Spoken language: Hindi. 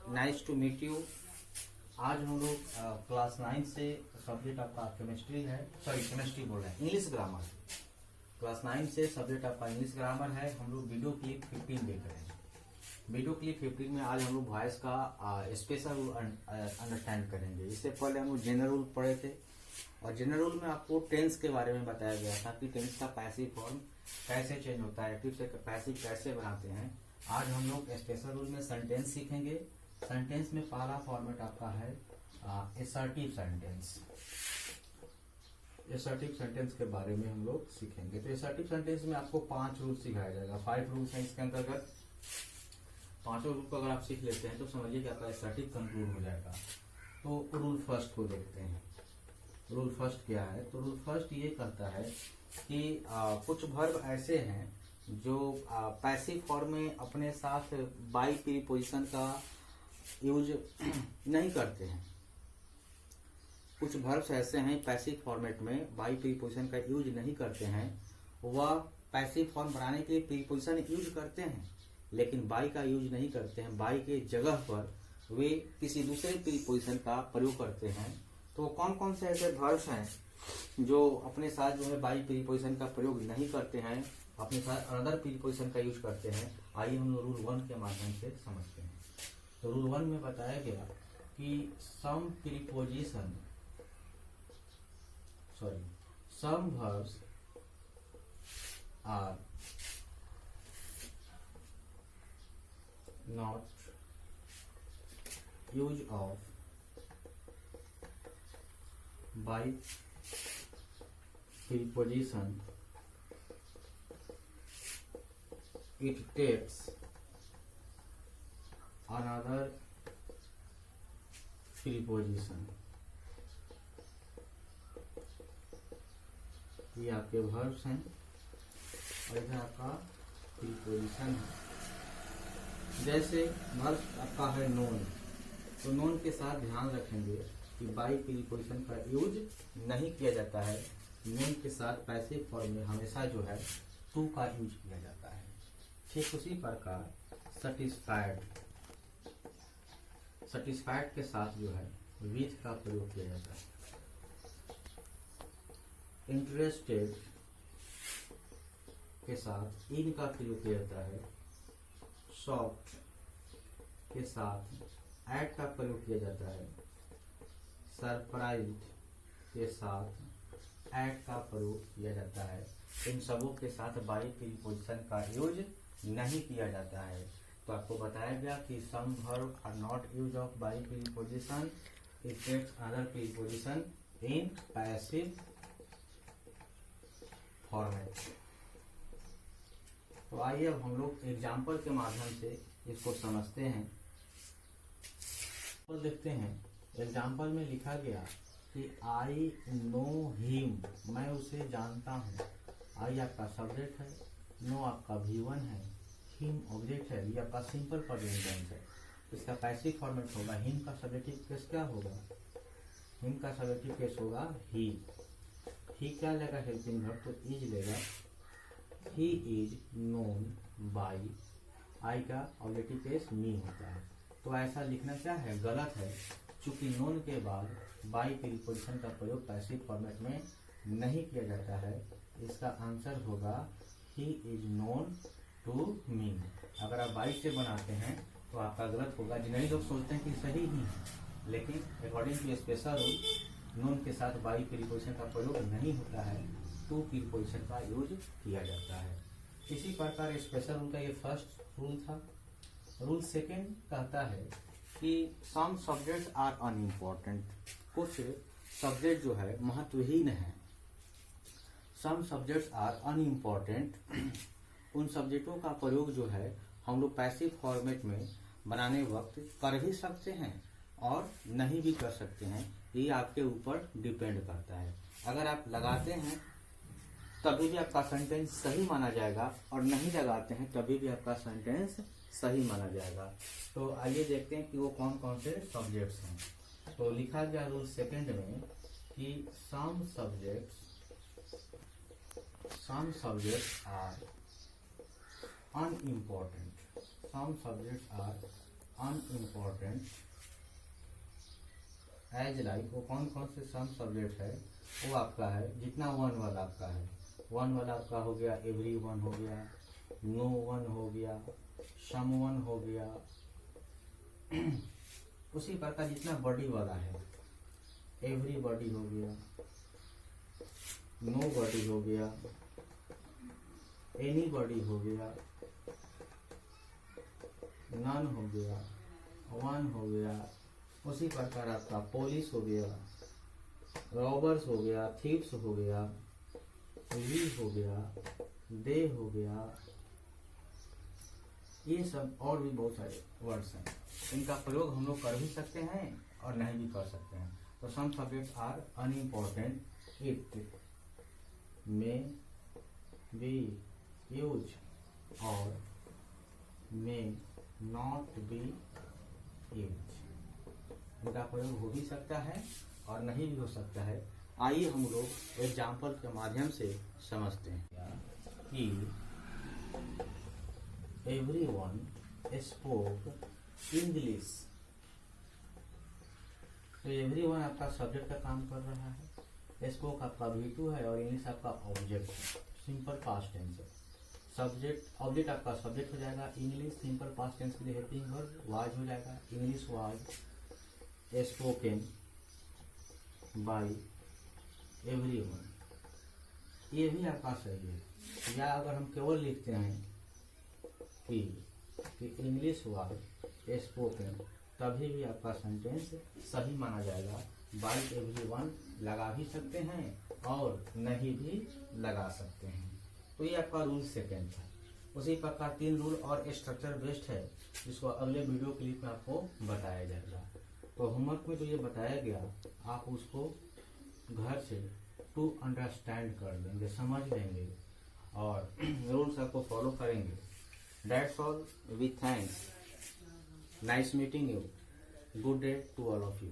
Nice to meet you. आज हम लोग क्लास 9 से सब्जेक्ट आपका केमिस्ट्री है, केमिस्ट्री बोल रहे हैं, इंग्लिश ग्रामर। क्लास 9 से सब्जेक्ट आपका इंग्लिश ग्रामर है। हम लोग वीडियो क्लिप 15 देख रहे हैं। वीडियो क्लिप 15 में आज हम लोग वॉइस का स्पेशल रूल अंडरस्टैंड करेंगे। इससे पहले हम लोग जनरल रूल पढ़े थे और जनरल रूल में आपको टेंस के बारे में बताया गया था कि टेंस का पैसिव फॉर्म कैसे चेंज होता है, एक्टिव से पैसिव कैसे बनाते हैं। आज हम लोग स्पेशल रूल में सेंटेंस सीखेंगे। सेंटेंस में पहला फॉर्मेट आपका है असर्टिव सेंटेंस। असर्टिव सेंटेंस के बारे में हम लोग सीखेंगे। तो असर्टिव सेंटेंस में आपको 5 रूल सिखाया जाएगा। 5 रूल्स हैं इसके अंतर्गत। 5 रूल को अगर आप सीख लेते हैं तो समझिए कि आपका असर्टिव कंक्लूड हो जाएगा। तो रूल फर्स्ट को देखते हैं। रूल फर्स्ट क्या है? तो रूल फर्स्ट ये कहता है कि कुछ वर्ब ऐसे हैं जो पैसिव फॉर्म में अपने साथ बाई प्रीपोजिशन का यूज नहीं करते हैं। कुछ वर्ब्स ऐसे हैं पैसिव फॉर्मेट में बाई प्रीपोजिशन का यूज नहीं करते हैं। वह पैसिव फॉर्म बनाने के लिए प्रीपोजिशन यूज करते हैं लेकिन बाई का यूज नहीं करते हैं। बाई के जगह पर वे किसी दूसरे प्रीपोजिशन का प्रयोग करते हैं। तो कौन कौन से ऐसे वर्ब्स हैं जो अपने साथ जो है बाई प्रीपोजिशन का प्रयोग नहीं करते हैं, अपने साथ अनदर प्रीपोजिशन का यूज करते हैं? आइए हम रूल 1 के माध्यम से समझते हैं। तो रूल 1 में बताया गया कि सम verbs are not use of by preposition. It takes another preposition. ये आपके verbs हैं और इधर आपका प्रीपोजिशन है। जैसे वर्ब आपका है नोन, तो नोन के साथ ध्यान रखेंगे कि बाई प्रीपोजिशन का यूज नहीं किया जाता है। नोन के साथ पैसिव फॉर्म में हमेशा जो है टू का यूज किया जाता है। ठीक उसी प्रकार सटिस्फाइड के साथ जो है विथ का प्रयोग किया जाता है। इंटरेस्टेड के साथ इन का प्रयोग किया जाता है। सॉफ्ट के साथ एट का प्रयोग किया जाता है। सरप्राइज्ड के साथ एट का प्रयोग किया जाता है। इन सबों के साथ बाई प्रीपोजिशन का यूज नहीं किया जाता है। तो आपको बताया गया कि some verb are not use of by preposition, it takes other preposition in passive format. तो आइए अब हम लोग एग्जाम्पल के माध्यम से इसको समझते हैं। तो देखते हैं एग्जाम्पल में लिखा गया कि आई नो हिम, मैं उसे जानता हूँ। आई आपका सब्जेक्ट है, नो आपका V1 है, हिम ऑब्जेक्ट है। ये आपका सिंपल प्रेजेंट टेंस है। इसका पैसिव फॉर्मेट होगा। हिम का सब्जेक्टिव केस क्या होगा? हिम का सब्जेक्टिव केस होगा ही। ही क्या लेगा? हेल्पिंग वर्ब, तो इज लेगा। ही इज नोन बाई, आई का ऑब्जेक्टिव केस मी होता है। तो ऐसा लिखना क्या है? गलत है, चूंकि नोन के बाद बाई प्रीपोजिशन का प्रयोग पैसिव फॉर्मेट में नहीं किया जाता है। इसका आंसर होगा he is known to me. अगर आप बाई से बनाते हैं तो आपका गलत होगा। जिन्हें लोग सोचते हैं कि सही ही है, लेकिन according to special rule known के साथ बाई प्रीपोजिशन का प्रयोग नहीं होता है, टू प्रीपोजिशन का यूज किया जाता है। इसी प्रकार स्पेशल रूल का ये फर्स्ट रूल था। रूल सेकेंड कहता है कि सम सब्जेक्ट्स आर अनइम्पोर्टेंट। कुछ सब्जेक्ट जो है महत्वहीन है। Some subjects are unimportant. उन सब्जेक्टों का प्रयोग जो है हम लोग पैसिव फॉर्मेट में बनाने वक्त कर भी सकते हैं और नहीं भी कर सकते हैं। ये आपके ऊपर डिपेंड करता है। अगर आप लगाते हैं तभी भी आपका सेंटेंस सही माना जाएगा और नहीं लगाते हैं तभी भी आपका सेंटेंस सही माना जाएगा। तो आइए देखते हैं कि वो कौन कौन से सब्जेक्ट्स हैं। तो लिखा गया रूल सेकंड में कि some subjects are unimportant. Some subjects are unimportant as like, वो कौन कौन से सम सब्जेक्ट है वो आपका है, जितना वन वाला आपका है, वन वाला आपका हो गया, एवरी वन हो गया, नो वन हो गया, सम वन हो गया। उसी प्रकार जितना बॉडी वाला है, एवरी बॉडी हो गया, नो बॉडी हो गया, एनी बॉडी हो गया, नन हो गया, वन हो गया। उसी प्रकार आपका पुलिस हो गया, रॉबर्स हो गया, थीव्स हो गया, वी हो गया, दे हो गया। ये सब और भी बहुत सारे वर्ड्स हैं, इनका प्रयोग हम लोग कर भी सकते हैं और नहीं भी कर सकते हैं। तो some subject are unimportant, it may be use और मे नॉट बी यूज। इनका प्रयोग हो भी सकता है और नहीं भी हो सकता है। आइए हम लोग एग्जाम्पल के माध्यम से समझते हैं कि everyone spoke इंग्लिश। तो everyone आपका सब्जेक्ट का काम कर रहा है, स्पोक आपका V2 है और इंग्लिश आपका ऑब्जेक्ट है। सिंपल पास्ट टेंस है। सब्जेक्ट ऑब्जेक्ट आपका सब्जेक्ट हो जाएगा, इंग्लिश सिंपल पास्ट टेंस के लिए हेल्पिंग वर्ब वाज हो जाएगा, English was spoken by everyone. ये भी आपका सही है। या अगर हम केवल लिखते हैं कि इंग्लिश वाज स्पोकन, तभी भी आपका सेंटेंस सही माना जाएगा। बाय एवरीवन लगा भी सकते हैं और नहीं भी लगा सकते हैं। तो ये आपका रूल सेकेंड था। उसी प्रकार 3 रूल और स्ट्रक्चर बेस्ड है, जिसको अगले वीडियो क्लिप में आपको बताया जाएगा। तो होमवर्क में जो ये बताया गया, आप उसको घर से टू अंडरस्टैंड कर लेंगे, समझ लेंगे और रूल्स आपको फॉलो करेंगे। That's all, with thanks, nice meeting you, good day to all of you.